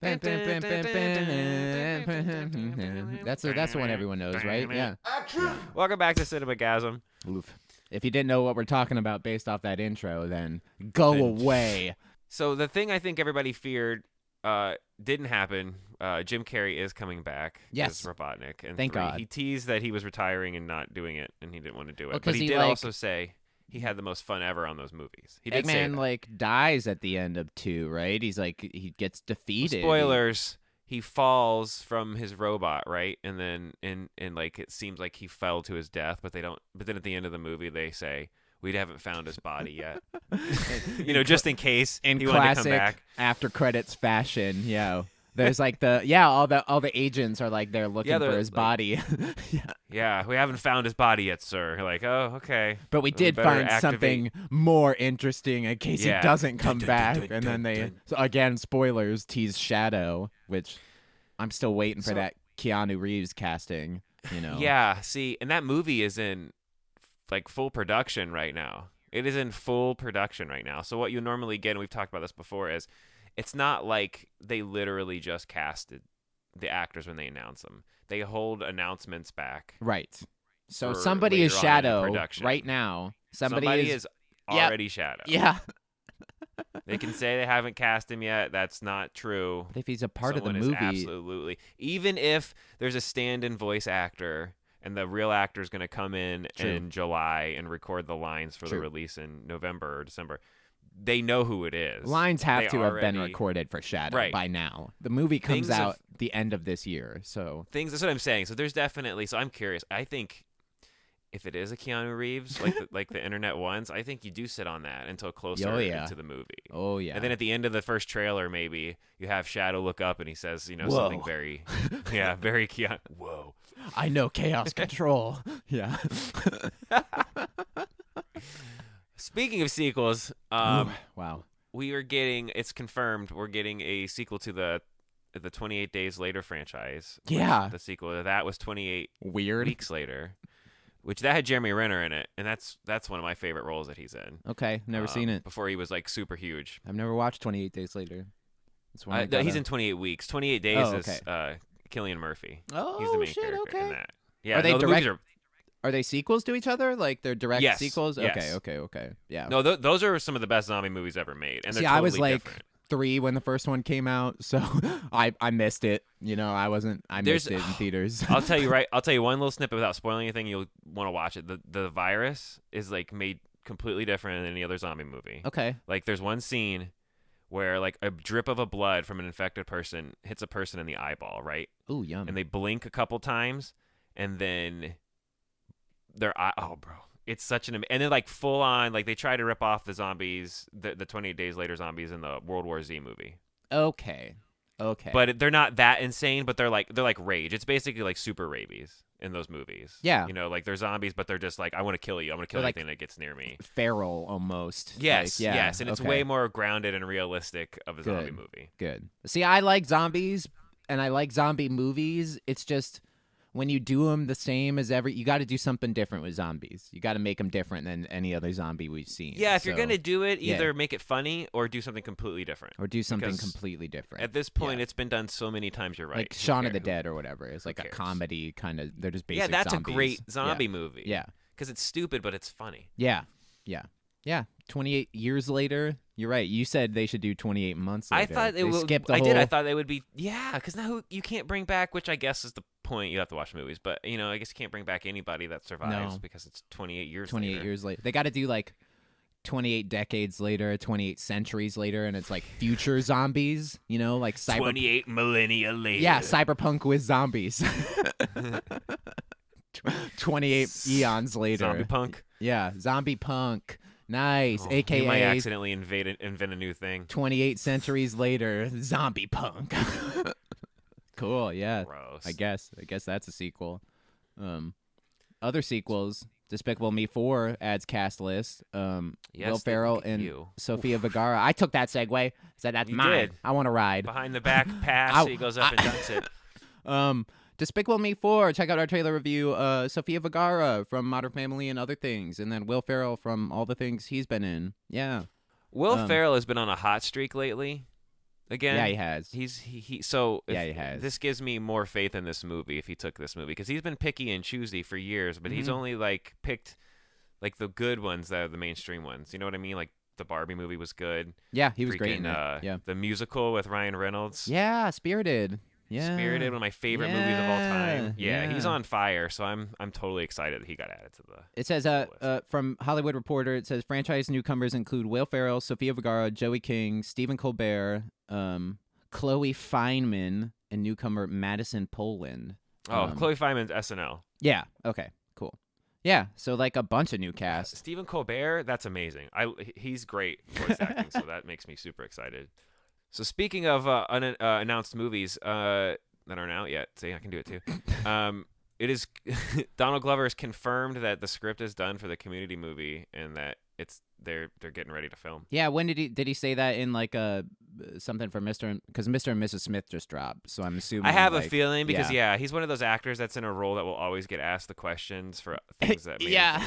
That's the one everyone knows, right? Yeah. Welcome back to Cinemagasm. Oof. If you didn't know what we're talking about based off that intro, then go away. So the thing I think everybody feared didn't happen. Jim Carrey is coming back Yes. as Robotnik. And Thank God. He teased that he was retiring and not doing it, and he didn't want to do it. Well, but 'cause he he, did like- also say he had the most fun ever on those movies. He did say Eggman that. dies at the end of 2, right? He's he gets defeated. Spoilers. He falls from his robot, right? And then and it seems like he fell to his death, but they don't. But then at the end of the movie, they say we haven't found his body yet. Just in case In he wanted to come classic back. after credits fashion, there's all the agents are they're looking for his body. Yeah, we haven't found his body yet, sir. You're like, oh, okay. But we did better find activate. something more interesting in case he doesn't come back. dun, And then dun. so again, spoilers, tease Shadow, which I'm still waiting for that Keanu Reeves casting, Yeah, see, and that movie is in full production right now. It is in full production right now. So what you normally get, and we've talked about this before, is it's not like they literally just casted the actors when they announce them. They hold announcements back. Right. So for somebody is later on in Shadow production. right now. Somebody is already Shadow. Yeah. They can say they haven't cast him yet. That's not true. But if he's a part Someone of the is movie, absolutely. Even if there's a stand-in voice actor and the real actor is going to come in July and record the lines for the release in November or December, they know who it is. lines have to have been recorded for Shadow by now. The movie comes out the end of this year, so that's what I'm saying. So there's definitely. So I'm curious. I think if it is a Keanu Reeves, like the internet wants, I think you do sit on that until closer into the movie. Oh yeah. And then at the end of the first trailer, maybe you have Shadow look up and he says, something very, very Keanu. Whoa. I know chaos control. Yeah. Speaking of sequels, wow. It's confirmed we're getting a sequel to the 28 Days Later franchise. Yeah. The sequel to that was 28 Weird. weeks later, which that had Jeremy Renner in it, and that's one of my favorite roles that he's in. Okay, never seen it. Before he was super huge. I've never watched 28 Days Later. He's in 28 Weeks. 28 Days is Cillian Murphy. Oh, he's the main shit, character in okay. that. Yeah, Are they the movies are. Are they sequels to each other? They're direct Yes, sequels? yes. Okay. Yeah. No, those are some of the best zombie movies ever made, and they're See, totally I was different. 3 when the first one came out, so I missed it. I missed it in theaters. I'll tell you one little snippet without spoiling anything. You'll want to watch it. The virus is made completely different than any other zombie movie. Okay. There's one scene where a drip of a blood from an infected person hits a person in the eyeball, right? Ooh, yum. And they blink a couple times, and then their eye. Oh, bro. It's such an and they're full on they try to rip off the zombies, the 28 Days Later zombies in the World War Z movie. Okay. But they're not that insane, but they're like rage. It's basically super rabies in those movies. Yeah. They're zombies, but they're just I want to kill you. I'm going to kill anything that gets near me. Feral almost. Yes, yeah, yes, and it's way more grounded and realistic of a zombie Good. movie. Good. See, I like zombies and I like zombie movies. It's just when you do them the same as you got to do something different with zombies. You got to make them different than any other zombie we've seen. Yeah, if you're going to do it, either make it funny or do something completely different. Or do something completely different. At this point, it's been done so many times, you're right. Like Shaun of the Dead or whatever. It's a comedy kind of, they're just basic zombies. Yeah, that's a great zombie movie. Yeah. Because it's stupid, but it's funny. Yeah. 28 years later, you're right. You said they should do 28 months later. I thought they would. Skip the I whole... did. I thought they would be. Yeah, because now you can't bring back, which I guess is the point. You have to watch movies, but I guess you can't bring back anybody that survives because it's 28 years. 28 years later. They got to do 28 decades later, 28 centuries later, and it's future zombies. Cyber... 28 millennia later. Yeah, cyberpunk with zombies. 28 eons later. Zombie punk. Yeah, zombie punk. Nice. AKA You might accidentally invent a new thing. 28 centuries later, zombie punk. Cool, yeah. Gross. I guess that's a sequel. Other sequels, Despicable Me 4 adds cast list. Will Ferrell and Sofia Vergara. I took that segue. Said that's mine. Did. I want to ride. Behind the back pass, he goes up and dunks it. Despicable Me 4, check out our trailer review. Sofia Vergara from Modern Family and other things. And then Will Ferrell from all the things he's been in. Yeah. Will Ferrell has been on a hot streak lately. again? Yeah, he has. Yeah, he has. This gives me more faith in this movie if he took this movie, because he's been picky and choosy for years, but he's only like picked like the good ones that are the mainstream ones. You know what I mean? Like the Barbie movie was good. Yeah, he was great in it. Yeah. The musical with Ryan Reynolds. Yeah, Spirited. Yeah. Spirited, one of my favorite movies of all time. Yeah, he's on fire, so I'm totally excited that he got added to the. It says from Hollywood Reporter, it says franchise newcomers include Will Ferrell, Sofia Vergara, Joey King, Stephen Colbert, Chloe Fineman, and newcomer Madison Poland. Chloe Fineman's SNL. Yeah. Okay. Cool. Yeah. So like a bunch of new cast. Stephen Colbert, that's amazing. He's great voice acting, so that makes me super excited. So speaking of unannounced movies that aren't out yet, see, I can do it too. It is Donald Glover has confirmed that the script is done for the Community movie and that they're getting ready to film. Yeah, when did he say that in like something for because Mr. and Mrs. Smith just dropped, so I'm assuming. I have a feeling because he's one of those actors that's in a role that will always get asked the questions for things that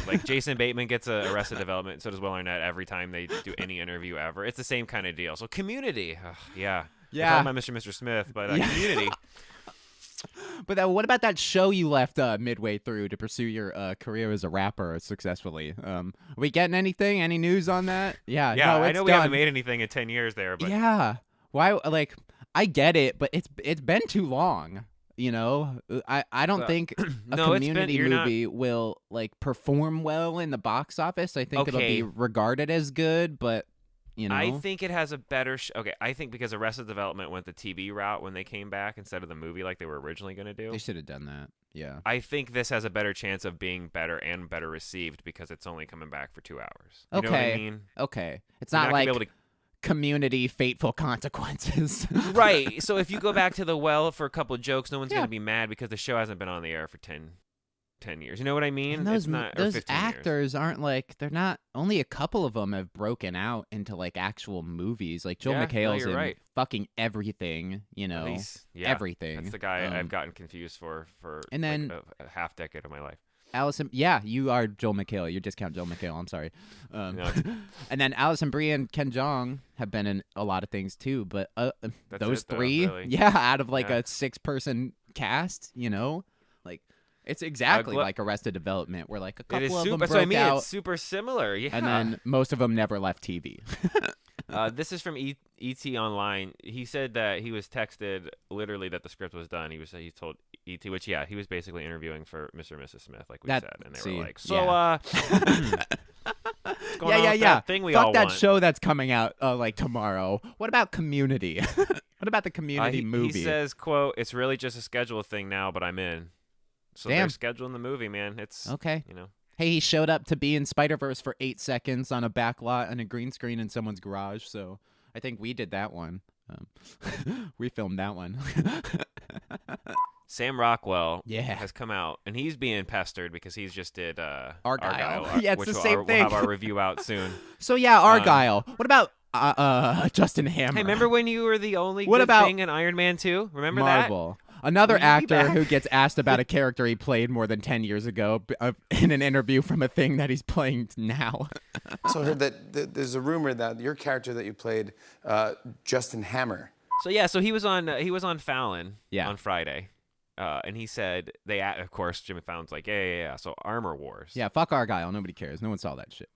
like Jason Bateman gets Arrested Development, so does Will Arnett every time they do any interview ever. It's the same kind of deal. So Community, yeah. I call him Mr. and Mr. Smith, but Community. But what about that show you left midway through to pursue your career as a rapper successf's? Are we getting anything? Any news on that? Yeah. Yeah, no, I know we haven't made anything in 10 years there, but yeah. Why? Like, I get it, but it's been too long. You know, I don't think a Community movie will like perform well in the box office. I think it'll be regarded as good, but. You know? I think it has a better I think because Arrested Development went the TV route when they came back instead of the movie like they were originally going to do. They should have done that. Yeah. I think this has a better chance of being better and better received because it's only coming back for 2 hours. You know what I mean? Okay. It's not like Community Fateful Consequences. Right. So if you go back to the well for a couple of jokes, no one's going to be mad because the show hasn't been on the air for 10 years. You know what I mean? And those actors aren't like, they're not, only a couple of them have broken out into like actual movies. Like Joel McHale's in fucking everything, you know, everything. That's the guy I've gotten confused for and then, like a half decade of my life. Allison, you are Joel McHale. You discount Joel McHale. I'm sorry. And then Allison Brie and Ken Jeong have been in a lot of things too. But those three, really. Out of like a 6-person cast, you know, like. It's exactly like Arrested Development, where like a couple of them broke out. It's super similar, yeah. And then most of them never left TV. This is from E.T. Online. He said that he was texted literally that the script was done. He told E.T., which he was basically interviewing for Mr. and Mrs. Smith, like we said, and they were like, what's going on with that thing we all want? Fuck that show that's coming out like tomorrow. What about Community? What about the Community movie? He says, "quote It's really just a schedule thing now, but I'm in." So they're scheduling the movie, man. It's okay. You know. Hey, he showed up to be in Spider-Verse for 8 seconds on a back lot on a green screen in someone's garage. So I think we did that one. We filmed that one. Sam Rockwell has come out, and he's being pestered because he's just did Argyle. It's the same thing. We'll have our review out soon. So Argyle. What about Justin Hammer? Hey, remember when you were the only good thing in Iron Man 2? Remember Marvel? Another actor who gets asked about a character he played more than 10 years ago in an interview from a thing that he's playing now. So I heard that there's a rumor that your character that you played, Justin Hammer. So he was on Fallon on Friday. And he said of course, Jimmy Fallon's like, yeah. So Armor Wars. Yeah, fuck Argyle. Nobody cares. No one saw that shit.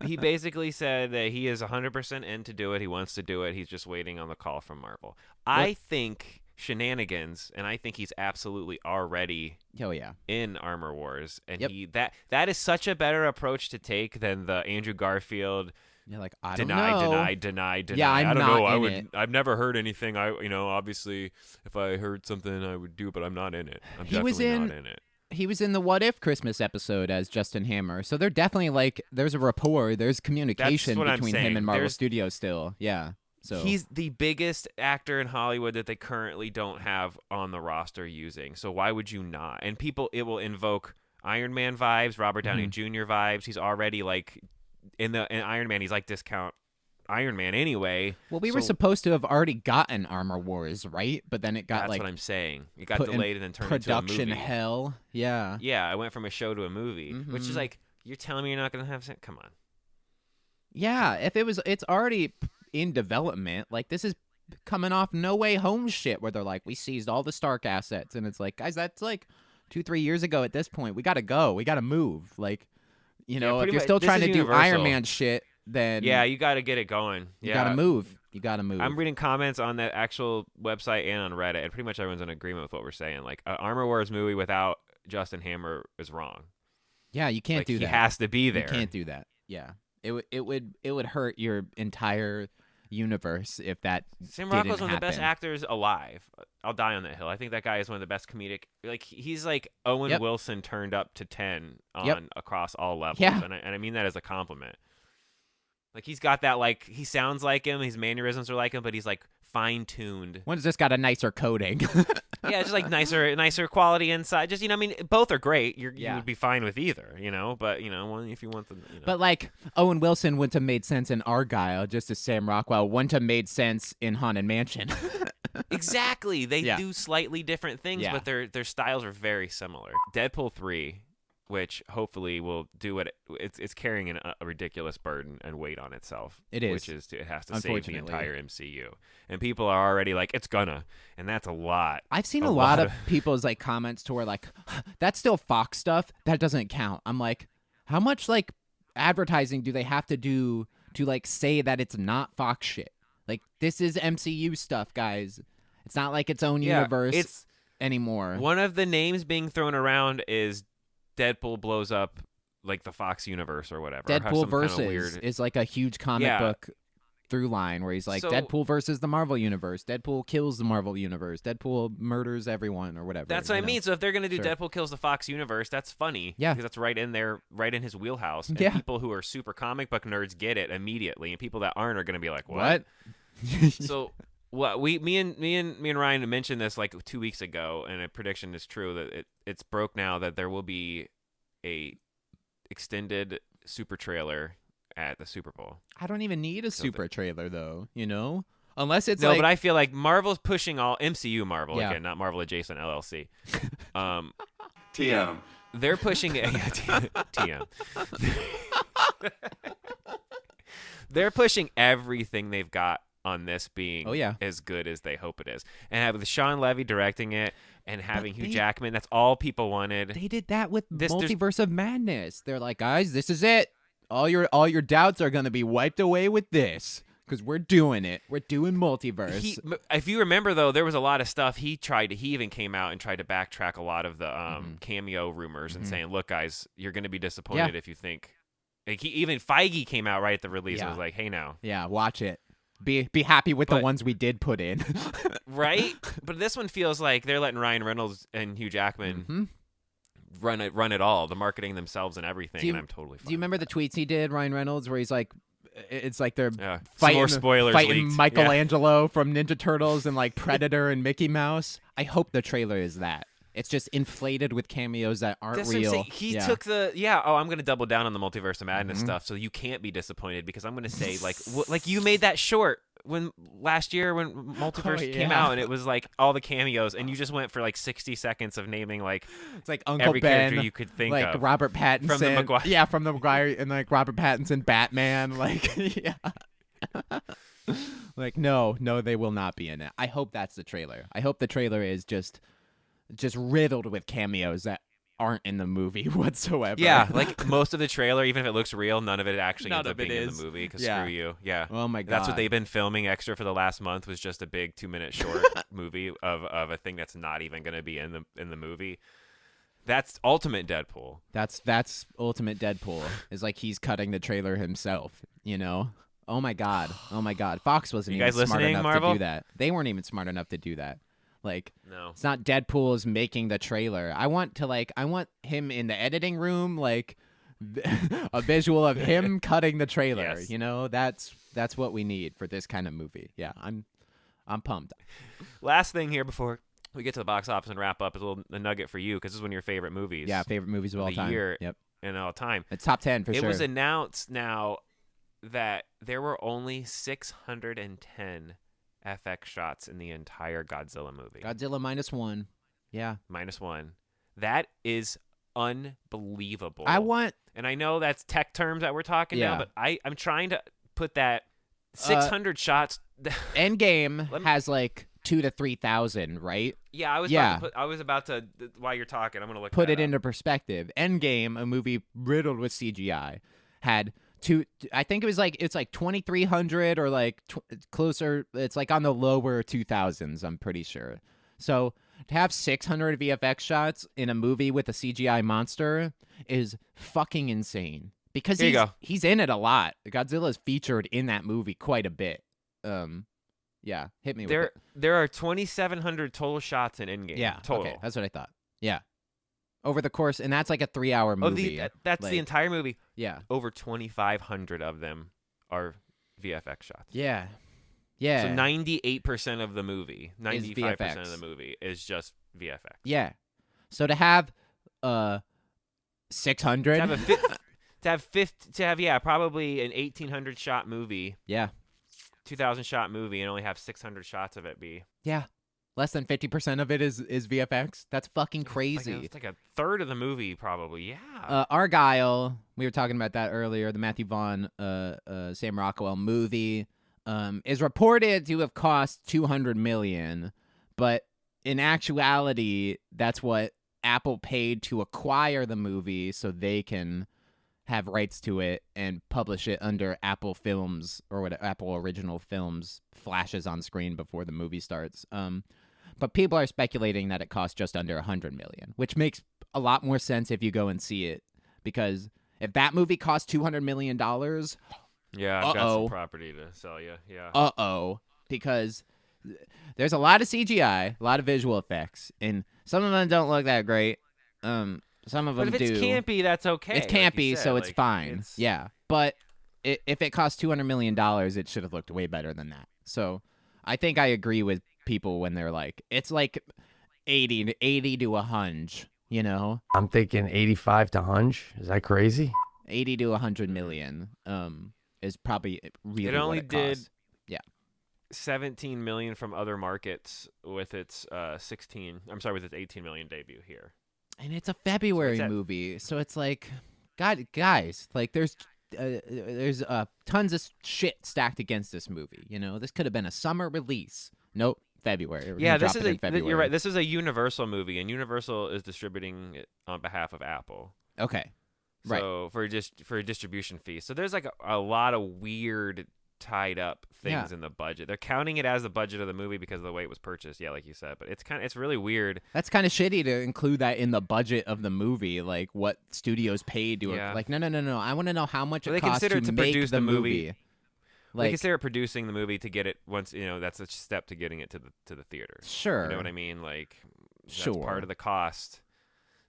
He basically said that he is 100% in to do it. He wants to do it. He's just waiting on the call from Marvel. I think shenanigans, and I think he's absolutely already in Armor Wars, and that is such a better approach to take than the Andrew Garfield like deny. Yeah, I don't know. I've never heard anything. Obviously if I heard something I would do, but I'm not in it. I'm definitely not in it. He was in the What If Christmas episode as Justin Hammer, so they're definitely there's a rapport, there's communication between him and Marvel Studios still. Yeah. So he's the biggest actor in Hollywood that they currently don't have on the roster using. So why would you not? And it will invoke Iron Man vibes, Robert Downey Jr. vibes. He's already like in Iron Man. He's like discount Iron Man anyway. Well, we were supposed to have already gotten Armor Wars, right? But then it got that's what I'm saying. It got delayed and then turned into a movie. Production hell. Yeah. Yeah, I went from a show to a movie, which is like, you're telling me you're not going to have... Come on. Yeah, if it's already in development. Like, this is coming off No Way Home shit where they're like, we seized all the Stark assets. And it's like, guys, that's like 2-3 years ago at this point. We got to go. We got to move. Like, if you're still trying to do Iron Man shit, then you got to get it going. You got to move. You got to move. I'm reading comments on the actual website and on Reddit, and pretty much everyone's in agreement with what we're saying. Like, an Armor Wars movie without Justin Hammer is wrong. Yeah, you can't do that. He has to be there. You can't do that. Yeah, it would hurt your entire universe if that Sam didn't Rockwell's one of the best happen. actors alive. I'll die on that hill. I think that guy is one of the best comedic. Like, he's like Owen Wilson turned up to 10 on across all levels. Yeah. And I mean that as a compliment. Like, he's got that, like, he sounds like him, his mannerisms are like him, but he's like fine-tuned. When has this got a nicer coating? Yeah, just like nicer quality inside. Just, I mean, both are great. You would be fine with either, but if you want the But like, Owen Wilson wouldn't have made sense in Argyle, just as Sam Rockwell wouldn't have made sense in Haunted Mansion. Exactly. They do slightly different things, but their styles are very similar. Deadpool 3, which hopefully will do what it's carrying a ridiculous burden and weight on itself. It is. Which is it has to save the entire MCU. And people are already like, it's gonna. And that's a lot. I've seen a lot of people's like comments to where like, that's still Fox stuff. That doesn't count. I'm like, how much like advertising do they have to do to like say that it's not Fox shit? Like, this is MCU stuff, guys. It's not like its own universe anymore. One of the names being thrown around is Deadpool blows up like the Fox universe or whatever. Deadpool versus is like a huge comic book through line where he's like, Deadpool versus the Marvel universe. Deadpool kills the Marvel universe. Deadpool murders everyone or whatever. That's what I mean. So if they're gonna do Deadpool kills the Fox universe, that's funny. Yeah, because that's right in his wheelhouse. And people who are super comic book nerds get it immediately, and people that aren't are gonna be like, what? So what me and Ryan mentioned this like 2 weeks ago, and a prediction is true that it's broke now that there will be a extended super trailer at the Super Bowl. I don't even need a super trailer though, unless it's but I feel like Marvel's pushing all MCU Marvel again, not Marvel adjacent LLC. TM. They're pushing it. TM. They're pushing everything they've got on this being as good as they hope it is. And having Sean Levy directing it and having Hugh Jackman, that's all people wanted. They did that with Multiverse of Madness. They're like, guys, this is it. All your doubts are going to be wiped away with this because we're doing it. We're doing multiverse. If you remember, though, there was a lot of stuff he even came out and tried to backtrack a lot of the cameo rumors and saying, look, guys, you're going to be disappointed if you think. Like, even Feige came out right at the release and was like, hey, now. Yeah, watch it. Be happy with the ones we did put in. Right? But this one feels like they're letting Ryan Reynolds and Hugh Jackman run it all, the marketing themselves and everything, and I'm totally fine. Do you remember the tweets he did, Ryan Reynolds, where he's like, it's like they're fighting leaked. Michelangelo from Ninja Turtles and like Predator and Mickey Mouse? I hope the trailer is that. It's just inflated with cameos that aren't real. He took I'm going to double down on the Multiverse of Madness stuff, so you can't be disappointed because I'm going to say, like you made that short last year when Multiverse came out, and it was like all the cameos, and you just went for like 60 seconds of naming like it's like Uncle every Ben, character you could think like of. Robert Pattinson. From the Maguire. Yeah, from the Maguire, and like Robert Pattinson, Batman. Like, like, no, they will not be in it. I hope that's the trailer. I hope the trailer is just riddled with cameos that aren't in the movie whatsoever. Yeah, like most of the trailer, even if it looks real, none of it actually ends up being in the movie because screw you. Yeah. Oh my God. That's what they've been filming extra for the last month, was just a big 2-minute short movie of a thing that's not even going to be in the movie. That's ultimate Deadpool. That's ultimate Deadpool. Is like he's cutting the trailer himself, Oh my God. Fox wasn't even smart enough Marvel? to do that. They weren't even smart enough to do that. Like, no. It's not Deadpool's making the trailer. I want him in the editing room, like a visual of him cutting the trailer. Yes. That's what we need for this kind of movie. Yeah, I'm pumped. Last thing here before we get to the box office and wrap up is a nugget for you, because this is one of your favorite movies. Yeah, favorite movies of all time. Year yep. And all time. It's top 10 for sure. It was announced now that there were only 610 FX shots in the entire Godzilla movie. Godzilla -1. Yeah. -1. That is unbelievable. And I know that's tech terms that we're talking now, but I'm trying to put that 600 shots. Endgame has like 2,000 to 3,000, right? Yeah, I was about to. While you're talking, I'm gonna look. Put it up. into perspective. Endgame, a movie riddled with CGI, had I think it's like 2,300 or like closer. It's like on the lower 2,000s. I'm pretty sure. So to have 600 VFX shots in a movie with a CGI monster is fucking insane. Because he's in it a lot. Godzilla's featured in that movie quite a bit. Yeah, hit me with it. There are 2,700 total shots in Endgame. Yeah, total. Okay, that's what I thought. Yeah, over the course, and that's like a 3-hour movie. That's the entire movie. Yeah, over 2,500 of them are VFX shots. Yeah. So 98% of the movie, 95% of the movie is just VFX. Yeah. So to have 600 to have probably an 1,800 shot movie. Yeah. 2,000 shot movie and only have 600 shots of it be. Yeah. Less than 50% of it is VFX. That's fucking crazy. It's like a third of the movie probably. Yeah. Argyle, we were talking about that earlier, the Matthew Vaughn Sam Rockwell movie is reported to have cost $200 million, but in actuality that's what Apple paid to acquire the movie so they can have rights to it and publish it under Apple Films or what Apple Original Films flashes on screen before the movie starts. But people are speculating that it costs just under $100 million, which makes a lot more sense if you go and see it, because if that movie costs $200 million, yeah, I've got some property to sell you. Yeah. Because there's a lot of CGI, a lot of visual effects, and some of them don't look that great. Some of them do. But if it's campy, that's okay. It's campy, so it's fine. Yeah, but if it costs $200 million, it should have looked way better than that. So I think I agree with people when they're like, it's like 80 to a hunch, you know? I'm thinking 85 to hunch. Is that crazy? 80 to 100 million is probably really it only what it did costs. Yeah. 17 million from other markets with its with its 18 million debut here. And it's a February movie, so it's like, God, guys, like there's tons of shit stacked against this movie. You know, this could have been a summer release. Nope, February. Yeah, this is you're right. This is a Universal movie, and Universal is distributing it on behalf of Apple. Okay, right. So for a distribution fee, so there's like a lot of weird tied up things in the budget. They're counting it as the budget of the movie because of the way it was purchased. Yeah, like you said, but it's really weird. That's kind of shitty to include that in the budget of the movie, like what studios paid to it. Like no. I want to know how much it costs to make produce the movie. Like, they consider producing the movie to get it once. You know, that's a step to getting it to the theater. Sure, you know what I mean. Like that's sure, part of the cost.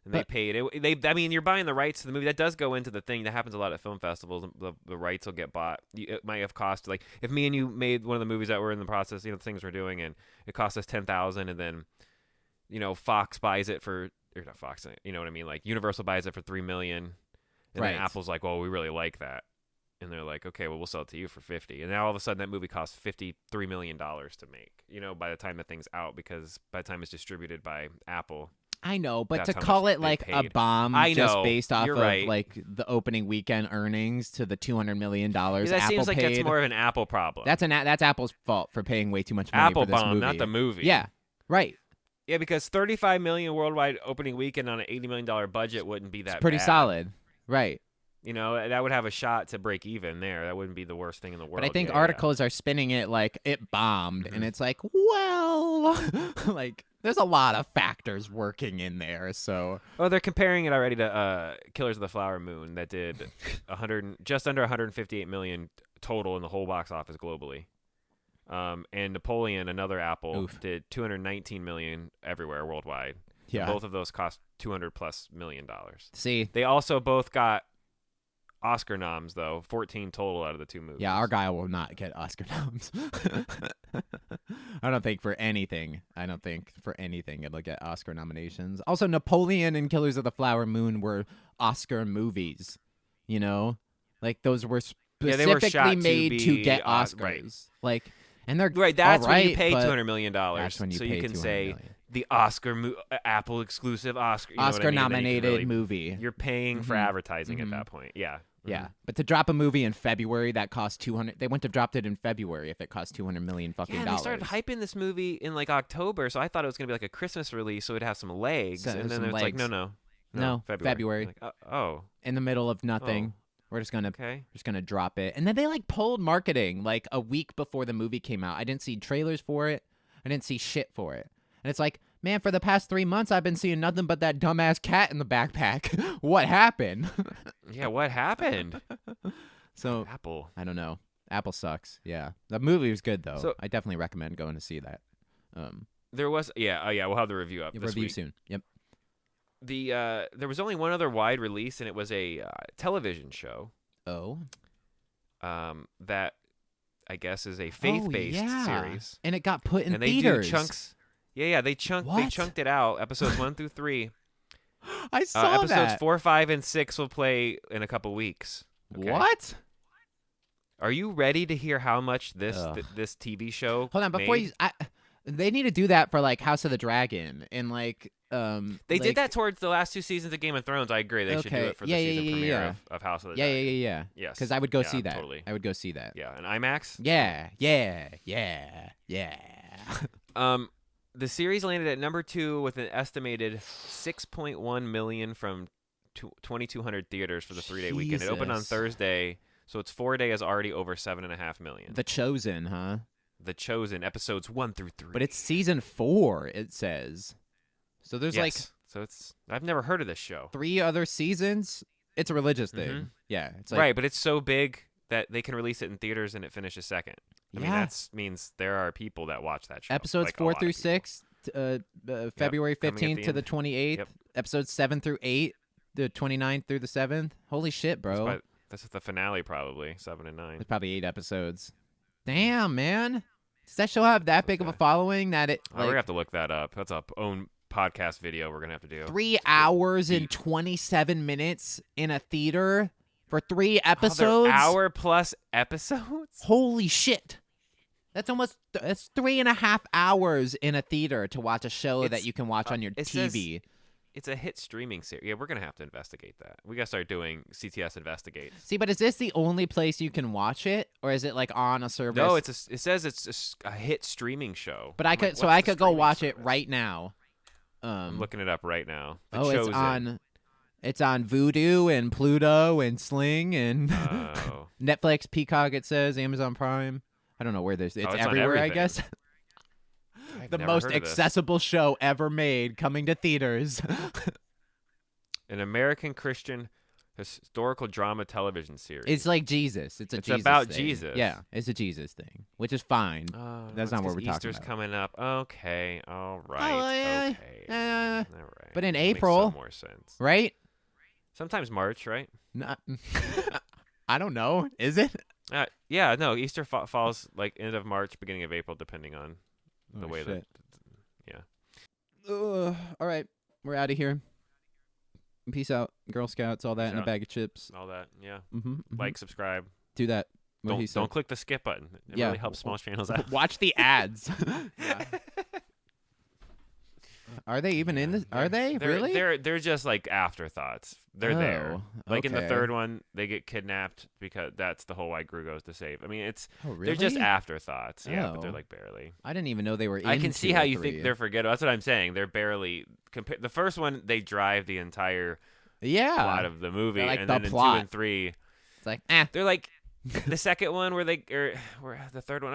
And they paid it. I mean, you're buying the rights to the movie. That does go into the thing. That happens a lot at film festivals. The rights will get bought. It might have cost, like, if me and you made one of the movies that were in the process, the things we're doing, and it cost us $10,000, and then, Fox buys it for, or not Fox, you know what I mean? Like, Universal buys it for $3 million, and then Apple's like, well, we really like that. And they're like, okay, well, we'll sell it to you for $50. And now all of a sudden that movie costs $53 million to make, by the time the thing's out, because by the time it's distributed by Apple. I know, but to call it like a bomb just based off of like the opening weekend earnings to the $200 million that Apple seems like paid, that's more of an Apple problem. That's Apple's fault for paying way too much money Apple for this bomb, movie. not the movie. Yeah, right. Yeah, because $35 million worldwide opening weekend on an $80 million budget wouldn't be that pretty bad. solid, right? That would have a shot to break even there. That wouldn't be the worst thing in the world. But I think articles are spinning it like it bombed, and it's like, well, like there's a lot of factors working in there. So, they're comparing it already to Killers of the Flower Moon that did just under 158 million total in the whole box office globally. And Napoleon, another Apple, did 219 million everywhere worldwide. Yeah, both of those cost $200+ million. See, they also both got Oscar noms, though. 14 total out of the two movies. Yeah, Argyle will not get Oscar noms. I don't think for anything it'll get Oscar nominations. Also, Napoleon and Killers of the Flower Moon were Oscar movies. Like those were specifically made to get Oscars. Right. Like, and they're right. That's when you pay $200 million. That's when so pay you can $200 say million. The Apple exclusive Oscar. Oscar nominated movie. You're paying for advertising at that point. Yeah. Yeah, but to drop a movie in February that cost 200, they wouldn't have dropped it in February if it cost 200 million fucking Yeah, dollars. they started hyping this movie in like October, so I thought it was gonna be like a Christmas release, so it'd have some legs. And then it's like, no, February. Like, oh, in the middle of nothing. We're just gonna drop it, and then they like pulled marketing like a week before the movie came out. I didn't see trailers for it. I didn't see shit for it, and it's like, man, for the past 3 months, I've been seeing nothing but that dumbass cat in the backpack. What happened? Yeah, what happened? So Apple. I don't know. Apple sucks. Yeah, the movie was good though. So, I definitely recommend going to see that. There was we'll have the review up. This review week. soon. Yep. There was only one other wide release, and it was a television show. Oh. That I guess is a faith-based series, and it got put in and theaters. They do chunks. Yeah, they chunked it out. Episodes 1 through 3. I saw episodes that. 4, 5, and 6 will play in a couple weeks. Okay? What? Are you ready to hear how much this TV show? Hold on, before made? they need to do that for like House of the Dragon and like They did that towards the last 2 seasons of Game of Thrones. I agree. They should do it for the season premiere of House of the Dragon. Yeah. Yes. Because I would go see that. Totally. I would go see that. Yeah, an IMAX. Yeah. The series landed at number 2 with an estimated 6.1 million from 2,200 theaters for the 3-day weekend. It opened on Thursday, so its 4-day is already over 7.5 million. The Chosen, huh? The Chosen, episodes 1 through 3. But it's season 4, it says. So there's I've never heard of this show. 3 other seasons. It's a religious thing. Yeah, it's like, right, but it's so big that they can release it in theaters and it finishes second. I mean, that means there are people that watch that show. Episodes like 4 through 6, February 15th to the 28th. Yep. Episodes 7 through 8, the 29th through the 7th. Holy shit, bro. That's the finale, probably 7 and 9. It's probably 8 episodes. Damn, man. Does that show have that big of a following that it? We're gonna have to look that up. That's our own podcast video. We're gonna have to do 3 hours and 27 minutes in a theater for 3 episodes. Hour plus episodes. Holy shit! That's 3.5 hours in a theater to watch a show that you can watch on your TV. It's a hit streaming series. Yeah, we're gonna have to investigate that. We gotta start doing CTS investigates. See, but is this the only place you can watch it, or is it like on a service? No, it says it's a hit streaming show. But I could go watch it right now. I'm looking it up right now. It's on Vudu and Pluto and Sling and Netflix, Peacock. It says Amazon Prime. I don't know where this. It's everywhere, I guess. The most accessible show ever made, coming to theaters. An American Christian historical drama television series. It's like Jesus. It's about thing. Jesus. Yeah, it's a Jesus thing, which is fine. That's not what we're talking Easter's about. coming up. Okay, all right. Okay. All right. But in That April, makes some more sense. Right? Sometimes March, right? I don't know. Is it? Yeah, no. Easter falls like end of March, beginning of April, depending on the way shit. that. Yeah. All right, we're out of here. Peace out, Girl Scouts, all that, Peace and a out. bag of chips. All that. Yeah. Mm-hmm. Like, subscribe. Do that. Don't click the skip button. It really helps small channels out. Watch the ads. Yeah. Are they even in this? Are they really? They're just like afterthoughts. They're there. Like in the third one, they get kidnapped because that's the whole white Gru goes to save. I mean, it's they're just afterthoughts. Yeah, but they're like barely. I didn't even know they were. I can see how you think they're forgettable. That's what I'm saying. They're barely. The first one, they drive the entire plot of the movie, like and the then plot. in 2 and 3, it's like they're like. The second one where the third one,